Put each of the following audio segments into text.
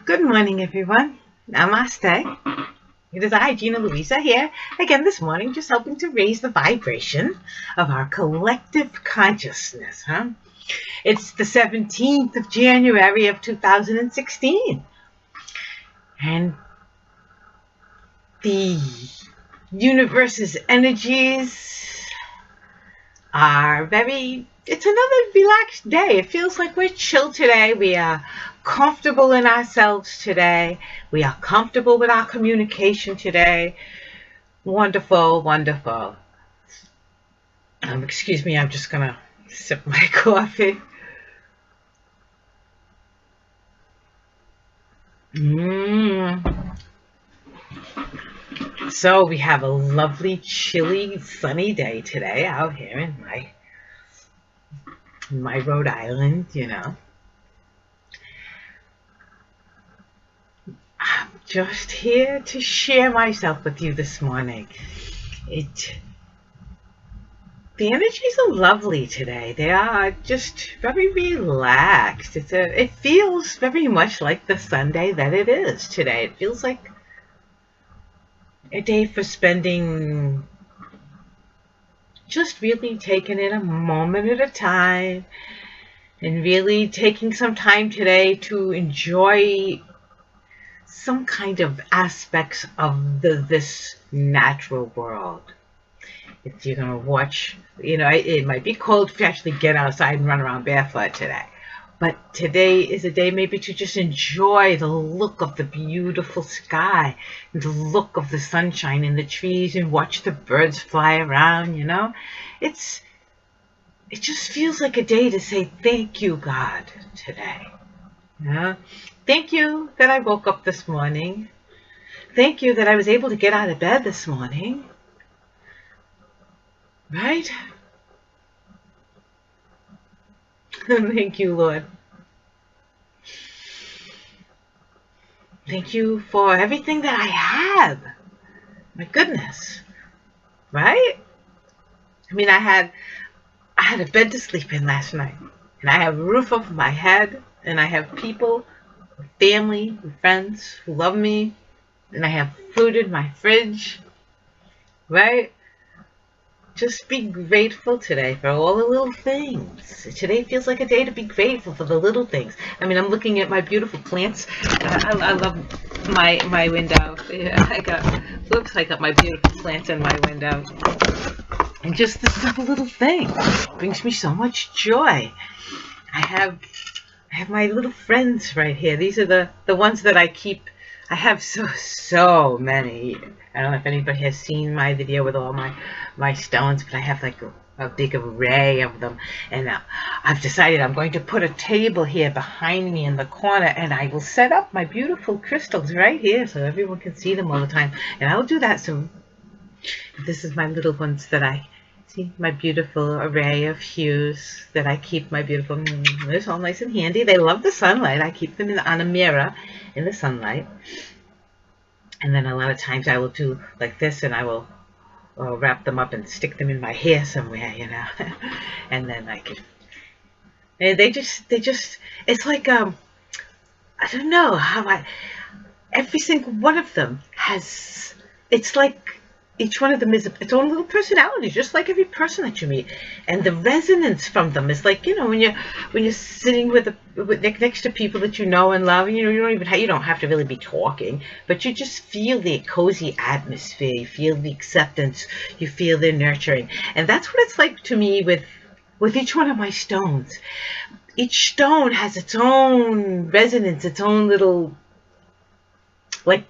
Good morning, everyone. Namaste. It is I, Gina Louisa, here again this morning, just helping to raise the vibration of our collective consciousness. It's the 17th of January of 2016, and the universe's energies are it's another relaxed day. It feels like we're chill today. We are comfortable in ourselves today. We are comfortable with our communication today. Wonderful, wonderful. Excuse me, I'm just gonna sip my coffee. So we have a lovely, chilly, sunny day today out here in my Rhode Island, I'm just here to share myself with you this morning. The energies are lovely today. They are just very relaxed. It feels very much like the Sunday that it is today. It feels like a day for spending, just really taking it a moment at a time and really taking some time today to enjoy some kind of aspects of this natural world. If you're going to watch, it might be cold if you actually get outside and run around barefoot today. But today is a day maybe to just enjoy the look of the beautiful sky, and the look of the sunshine in the trees, and watch the birds fly around, It just feels like a day to say thank you, God, today. Thank you that I woke up this morning. Thank you that I was able to get out of bed this morning. Right? Thank you, Lord. Thank you for everything that I have. My goodness. Right? I mean, I had a bed to sleep in last night, and I have a roof over my head, and I have people, family, and friends who love me, and I have food in my fridge. Right? Just be grateful today for all the little things. Today feels like a day to be grateful for the little things. I mean, I'm looking at my beautiful plants. I love my window. Yeah, I got my beautiful plants in my window. And just the simple little thing brings me so much joy. I have my little friends right here. These are the ones that I keep. I have so many. I don't know if anybody has seen my video with all my stones, but I have like a big array of them. And I've decided I'm going to put a table here behind me in the corner, and I will set up my beautiful crystals right here so everyone can see them all the time. And I'll do that soon. This is my little ones that I see, my beautiful array of hues that I keep my beautiful. They're all nice and handy. They love the sunlight. I keep them on a mirror in the sunlight. And then a lot of times I will do like this, and I will wrap them up and stick them in my hair somewhere, and then I can. They just. It's like I don't know how every single one of them has. It's like each one of them is its own little personality, just like every person that you meet, and the resonance from them is like, when you're sitting next to people that you know and love, and you don't have to really be talking, but you just feel the cozy atmosphere, you feel the acceptance, you feel the nurturing, and that's what it's like to me with each one of my stones. Each stone has its own resonance, its own little, like,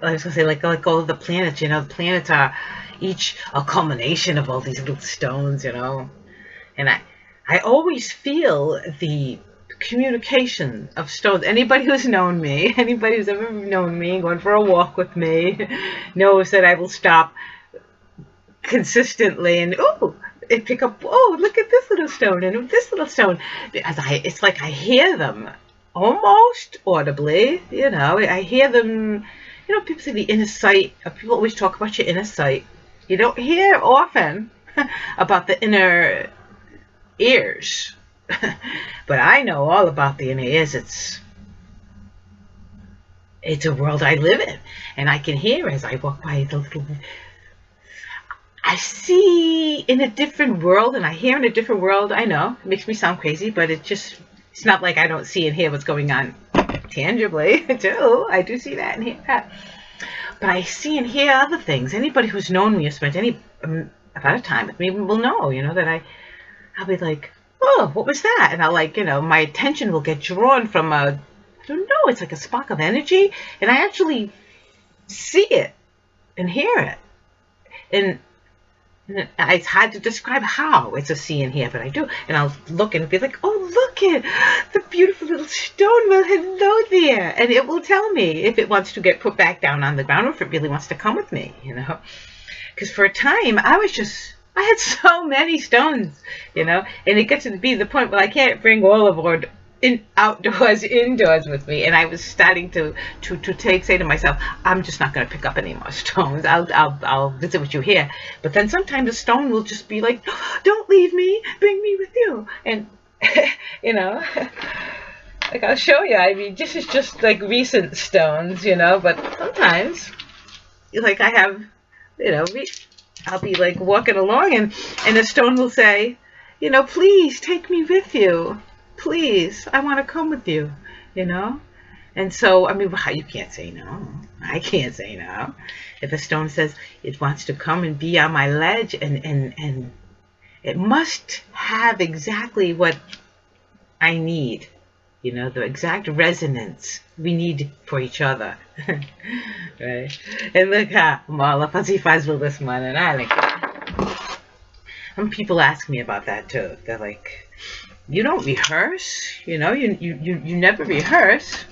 I was going to say, like all of the planets, the planets are each a culmination of all these little stones, and I always feel the communication of stones. Anybody who's known me, anybody who's ever known me, gone for a walk with me, knows that I will stop consistently and pick up, look at this little stone and this little stone, because it's like I hear them almost audibly, I hear them. People say the inner sight. People always talk about your inner sight. You don't hear often about the inner ears. But I know all about the inner ears. it's a world I live in, and I can hear as I walk by the little. I see in a different world, and I hear in a different world. I know it makes me sound crazy, but it's not like I don't see and hear what's going on tangibly too. I do see that and hear that, but I see and hear other things. Anybody who's known me or spent any amount of time with me will know, that I'll be like, oh, what was that? And I'll my attention will get drawn from I don't know, it's like a spark of energy, and I actually see it and hear it, and it's hard to describe how it's a see and hear, but I do. And I'll look and be like, oh, look at the beautiful little stone. Well, hello there. And it will tell me if it wants to get put back down on the ground or if it really wants to come with me, Because for a time, I had so many stones, and it gets to be the point where I can't bring all of them indoors with me, and I was starting to say to myself, I'm just not going to pick up any more stones. I'll visit with you here. But then sometimes a stone will just be like, don't leave me, bring me with you, and like I'll show you. I mean, this is just like recent stones, but sometimes, like I have, I'll be like walking along, and a stone will say, please take me with you. Please, I want to come with you, And so, I mean, you can't say no. I can't say no. If a stone says it wants to come and be on my ledge, and it must have exactly what I need, the exact resonance we need for each other. Right? And look how I'm all fuzzy fuzzle this morning. I like it. Some people ask me about that too. They're like, you don't rehearse, you never rehearse.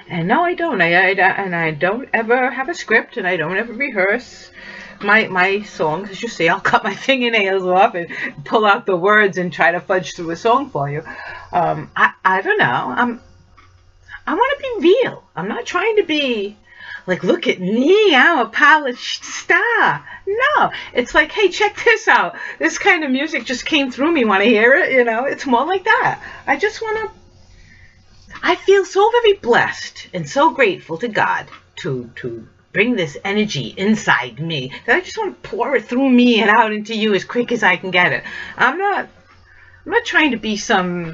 And no, I don't. I don't ever have a script, and I don't ever rehearse my songs. As you see, I'll cut my fingernails off and pull out the words and try to fudge through a song for you. I don't know. I want to be real. I'm not trying to be like, look at me, I'm a polished star. No, it's like, hey, check this out. This kind of music just came through me. Want to hear it? It's more like that. I feel so very blessed and so grateful to God to bring this energy inside me that I just want to pour it through me and out into you as quick as I can get it. I'm not trying to be some,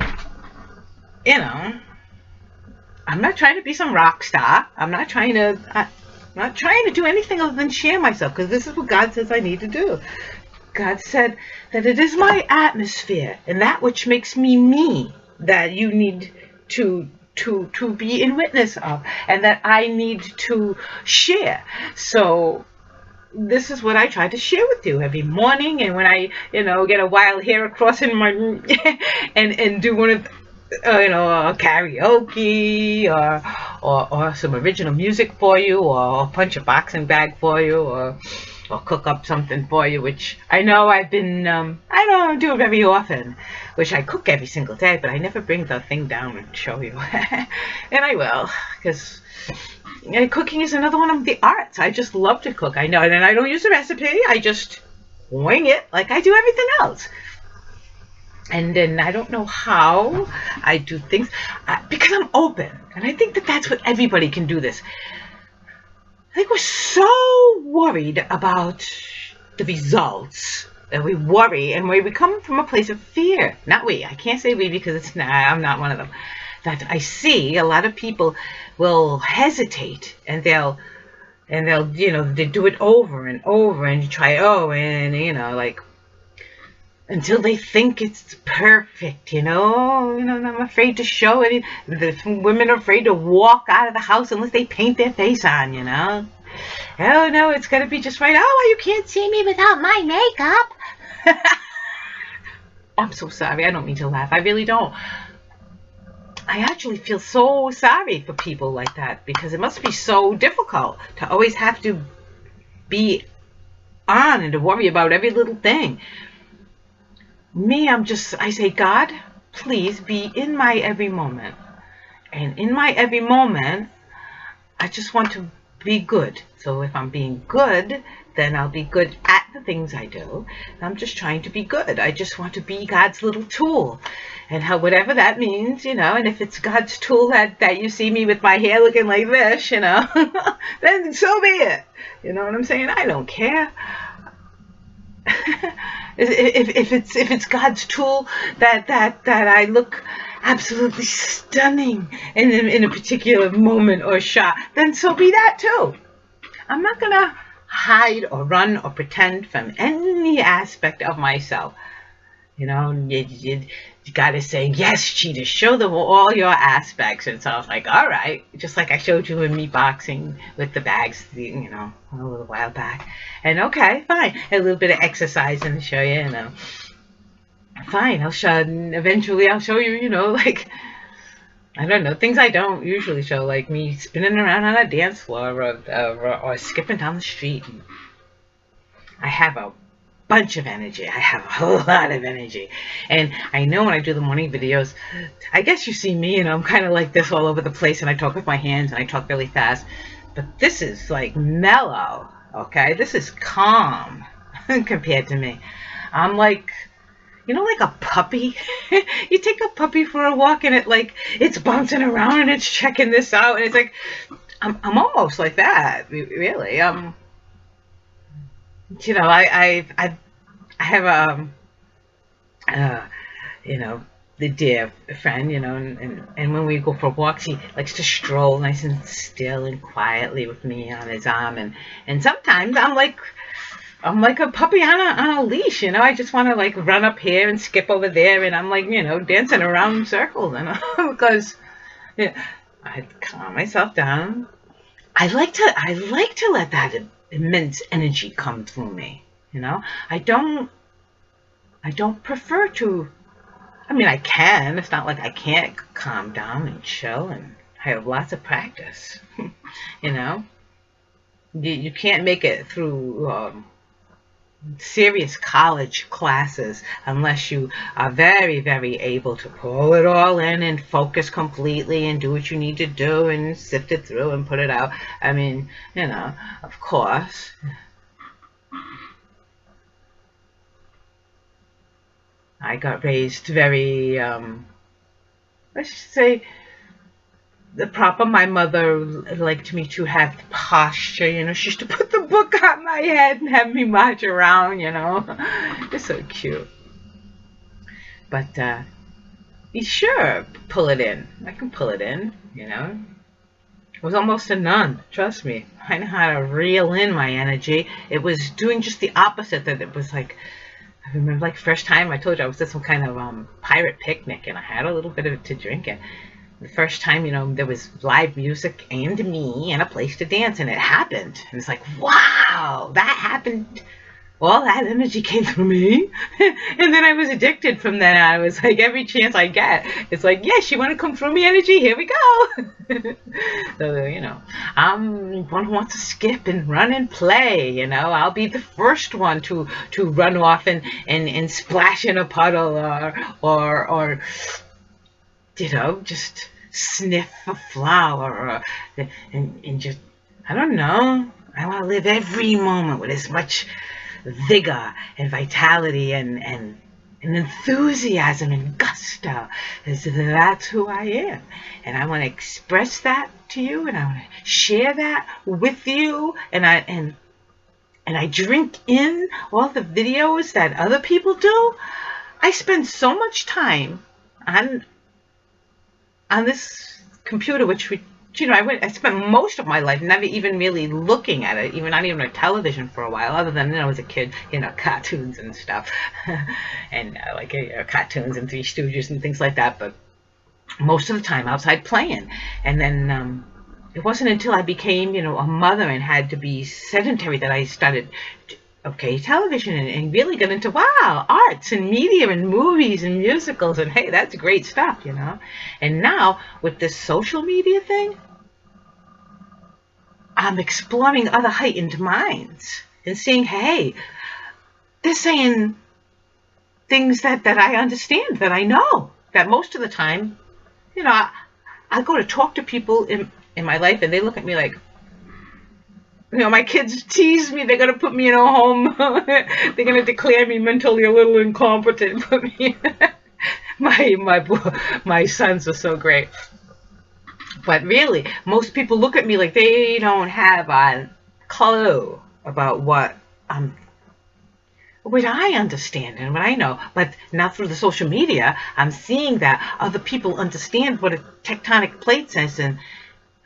I'm not trying to be some rock star. I'm not trying to do anything other than share myself, because this is what God says I need to do. God said that it is my atmosphere and that which makes me that you need to be in witness of, and that I need to share. So this is what I try to share with you every morning, and when I get a wild hair across in my and do one of a karaoke or some original music for you, or punch a boxing bag for you, or cook up something for you, which I know I don't do it very often, which I cook every single day, but I never bring the thing down and show you. And I will, because cooking is another one of the arts. I just love to cook. I know, and I don't use a recipe. I just wing it like I do everything else. And then I don't know how I do things, because I'm open. And I think that that's what everybody can do this. I think we're so worried about the results that we worry, and we come from a place of fear. Not we. I can't say we, because I'm not one of them. That I see a lot of people will hesitate, and they'll they do it over and over, and you try like, until they think it's perfect, I'm afraid to show it. The women are afraid to walk out of the house unless they paint their face on, Oh, no, it's got to be just right. Oh, you can't see me without my makeup. I'm so sorry. I don't mean to laugh. I really don't. I actually feel so sorry for people like that, because it must be so difficult to always have to be on and to worry about every little thing. Me, I say, God, please be in my every moment. And in my every moment, I just want to be good. So if I'm being good, then I'll be good at the things I do. I'm just trying to be good. I just want to be God's little tool. And whatever that means, and if it's God's tool that you see me with my hair looking like this, then so be it. You know what I'm saying? I don't care. if it's God's tool that I look absolutely stunning in a particular moment or shot, then so be that too. I'm not gonna hide or run or pretend from any aspect of myself. You gotta say, yes, Cheetah, show them all your aspects. And so I was like, all right, just like I showed you in me boxing with the bags, a little while back. And okay, fine, a little bit of exercising to show you, fine, eventually I'll show you, like, I don't know, things I don't usually show, like me spinning around on a dance floor or skipping down the street. I have a bunch of energy. I have a whole lot of energy. And I know when I do the morning videos, I guess you see me, I'm kind of like this all over the place, and I talk with my hands and I talk really fast. But this is like mellow, okay? This is calm compared to me. I'm like, like a puppy. You take a puppy for a walk and it's bouncing around and it's checking this out, and it's like, I'm almost like that, really. I have the dear friend, and when we go for walks, he likes to stroll nice and still and quietly with me on his arm, and sometimes I'm like a puppy on a leash, I just want to like run up here and skip over there, and I'm like, dancing around in circles, because I calm myself down. I like to let that immense energy come through me. I don't prefer to. I mean, I can. It's not like I can't calm down and chill, and I have lots of practice. You can't make it through serious college classes unless you are very, very able to pull it all in and focus completely and do what you need to do and sift it through and put it out. I mean, of course. I got raised very, let's just say, the proper. My mother liked me to have posture, she used to put the book on my head and have me march around, It's so cute. But, sure, pull it in. I can pull it in, I was almost a nun, trust me. I know how to reel in my energy. It was doing just the opposite, that it was like, I remember like first time I told you I was at some kind of pirate picnic, and I had a little bit of it to drink, and the first time, there was live music and me and a place to dance, and it happened. And it's like, wow, that happened. All that energy came through me. And then I was addicted from then on. I was like, every chance I get, it's like, yes, you want to come through me energy? Here we go. So, I'm one who wants to skip and run and play, I'll be the first one to run off and splash in a puddle or just sniff a flower and just, I don't know. I want to live every moment with as much vigor and vitality and enthusiasm and gusto. That's who I am. And I want to express that to you, and I want to share that with you, and I drink in all the videos that other people do. I spend so much time on this computer, which I spent most of my life never even really looking at it, even not even a television for a while, other than as a kid, cartoons and stuff, and cartoons and Three Stooges and things like that. But most of the time outside playing, and then it wasn't until I became a mother and had to be sedentary that I started television and really got into, wow, arts and media and movies and musicals, and hey, that's great stuff, And now with this social media thing, I'm exploring other heightened minds and seeing, hey, they're saying things that I understand, that I know, that most of the time, I go to talk to people in my life, and they look at me like, You know, my kids tease me. They're gonna put me in a home. They're gonna declare me mentally a little incompetent. Put me. My sons are so great. But really, most people look at me like they don't have a clue about what I understand and what I know. But now through the social media, I'm seeing that other people understand what a tectonic plate is, and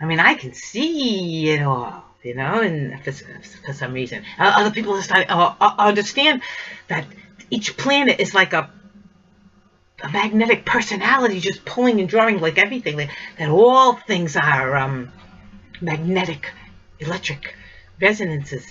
I mean, I can see it all, you know, and for some reason, other people are starting understand that each planet is like a magnetic personality, just pulling and drawing like everything. Like, that all things are magnetic, electric resonances.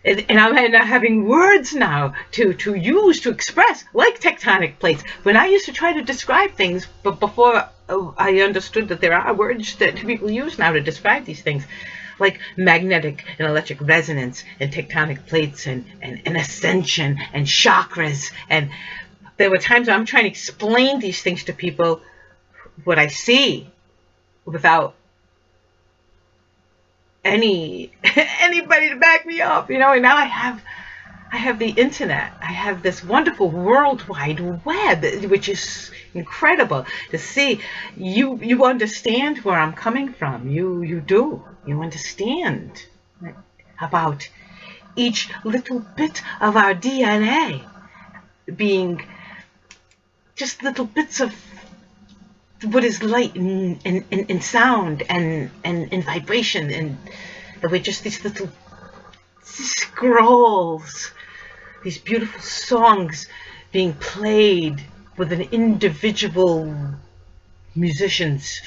And I'm not having words now to use to express, like tectonic plates. When I used to try to describe things, but before I understood that there are words that people use now to describe these things, like magnetic and electric resonance and tectonic plates and ascension and chakras. And there were times when I'm trying to explain these things to people, what I without anybody to back me up, you know. And now I have the internet. I have this wonderful World Wide Web, which is incredible to see. You understand where I'm coming from. You do. You understand about each little bit of our DNA being just little bits of what is light and sound and vibration, and we're just these little scrolls, these beautiful songs being played with an individual musician's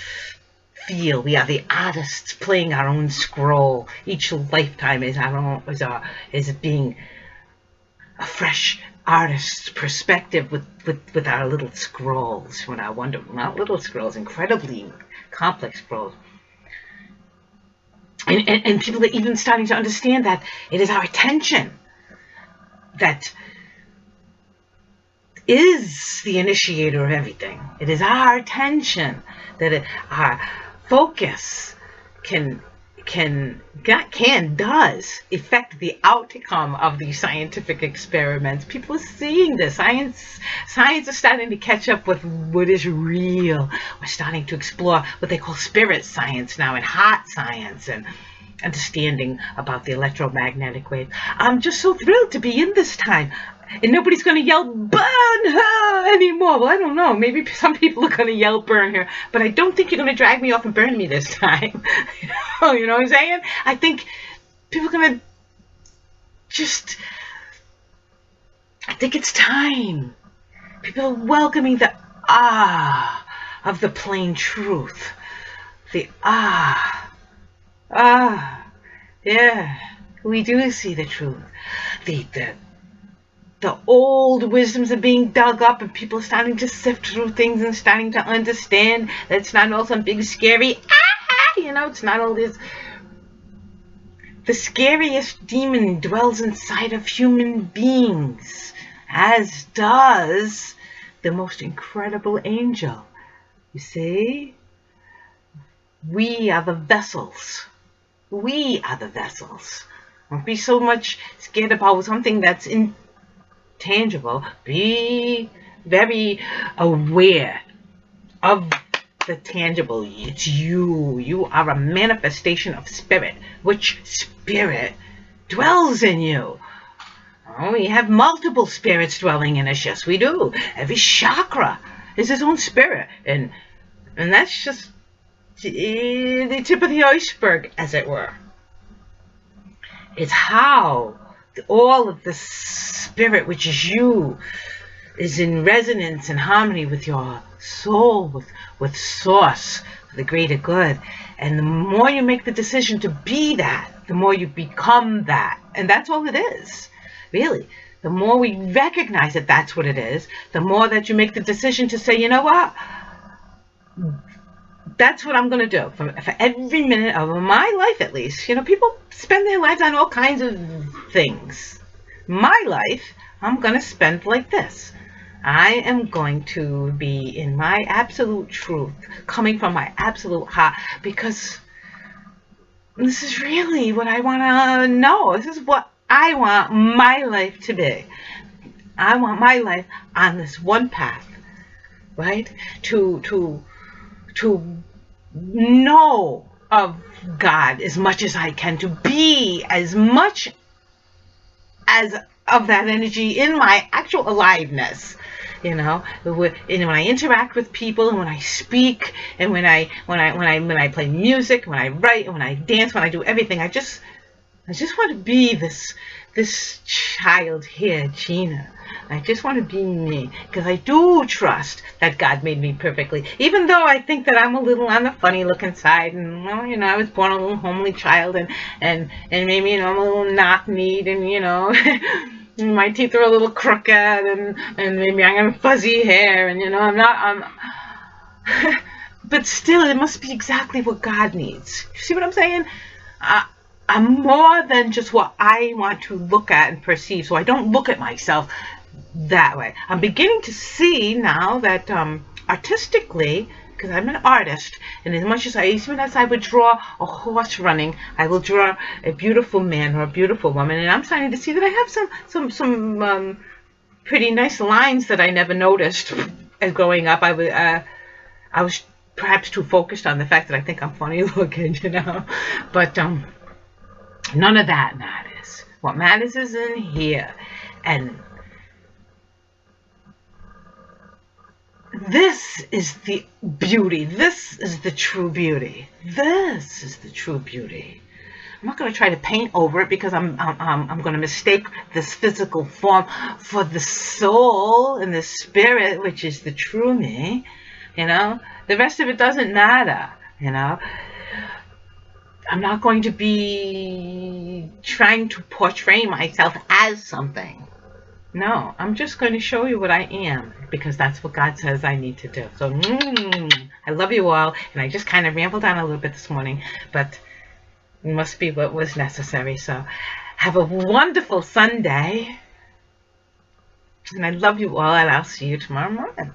feel. We are the artists playing our own scroll. Each lifetime is our own, is being a fresh artist's perspective with our little scrolls, when I wonder, not little scrolls, incredibly complex scrolls. And people are even starting to understand that it is our attention that is the initiator of everything. It is our attention that our focus does affect the outcome of these scientific experiments. People are seeing this. Science is starting to catch up with what is real. We're starting to explore what they call spirit science now, and heart science, and understanding about the electromagnetic wave. I'm just so thrilled to be in this time. And nobody's going to yell, burn her, anymore. Well, I don't know. Maybe some people are going to yell, burn her. But I don't think you're going to drag me off and burn me this time. You know what I'm saying? I think people are going to I think it's time. People are welcoming the of the plain truth. The yeah. We do see the truth. The old wisdoms are being dug up, and people are starting to sift through things and starting to understand that it's not all some big scary, you know, it's not all this. The scariest demon dwells inside of human beings, as does the most incredible angel. You see? We are the vessels. We are the vessels. Don't be so much scared about something that's intangible. Be very aware of the tangible. It's you. You are a manifestation of spirit. Which spirit dwells in you? Oh, we have multiple spirits dwelling in us. Yes, we do. Every chakra is its own spirit. And that's just the tip of the iceberg, as it were. It's how all of the spirit, which is you, is in resonance and harmony with your soul, with source, the greater good. And the more you make the decision to be that, the more you become that. And that's all it is, really. The more we recognize that that's what it is, the more that you make the decision to say, you know what? That's what I'm going to do for every minute of my life, at least. You know, people spend their lives on all kinds of things. My life, I'm going to spend like this. I am going to be in my absolute truth, coming from my absolute heart, because This is really what I want to know. This is what I want my life to be. I want my life on this one path, right? To know of God as much as I can, to be as much as of that energy in my actual aliveness. And when I interact with people, and when I speak, and when I play music, when I write, and when I dance, when I do everything, I just want to be this child here, Gina. I just want to be me, because I do trust that God made me perfectly, even though I think that I'm a little on the funny looking side, and well, I was born a little homely child, and maybe I'm a little knock-kneed, and my teeth are a little crooked, and maybe I have fuzzy hair, and but still, it must be exactly what God needs. You see what I'm saying? I, I'm more than just what I want to look at and perceive, so I don't look at myself that way. I'm beginning to see now that artistically, because I'm an artist, and even as I would draw a horse running, I will draw a beautiful man or a beautiful woman, and I'm starting to see that I have some pretty nice lines that I never noticed as growing up. I was perhaps too focused on the fact that I think I'm funny looking. But none of that matters. What matters is in here. And this is the beauty. This is the true beauty. This is the true beauty. I'm not going to try to paint over it, because I'm going to mistake this physical form for the soul and the spirit, which is the true me. The rest of it doesn't matter. I'm not going to be trying to portray myself as something. No, I'm just going to show you what I am, because that's what God says I need to do. So, I love you all, and I just kind of rambled on a little bit this morning, but it must be what was necessary. So, have a wonderful Sunday, and I love you all, and I'll see you tomorrow morning.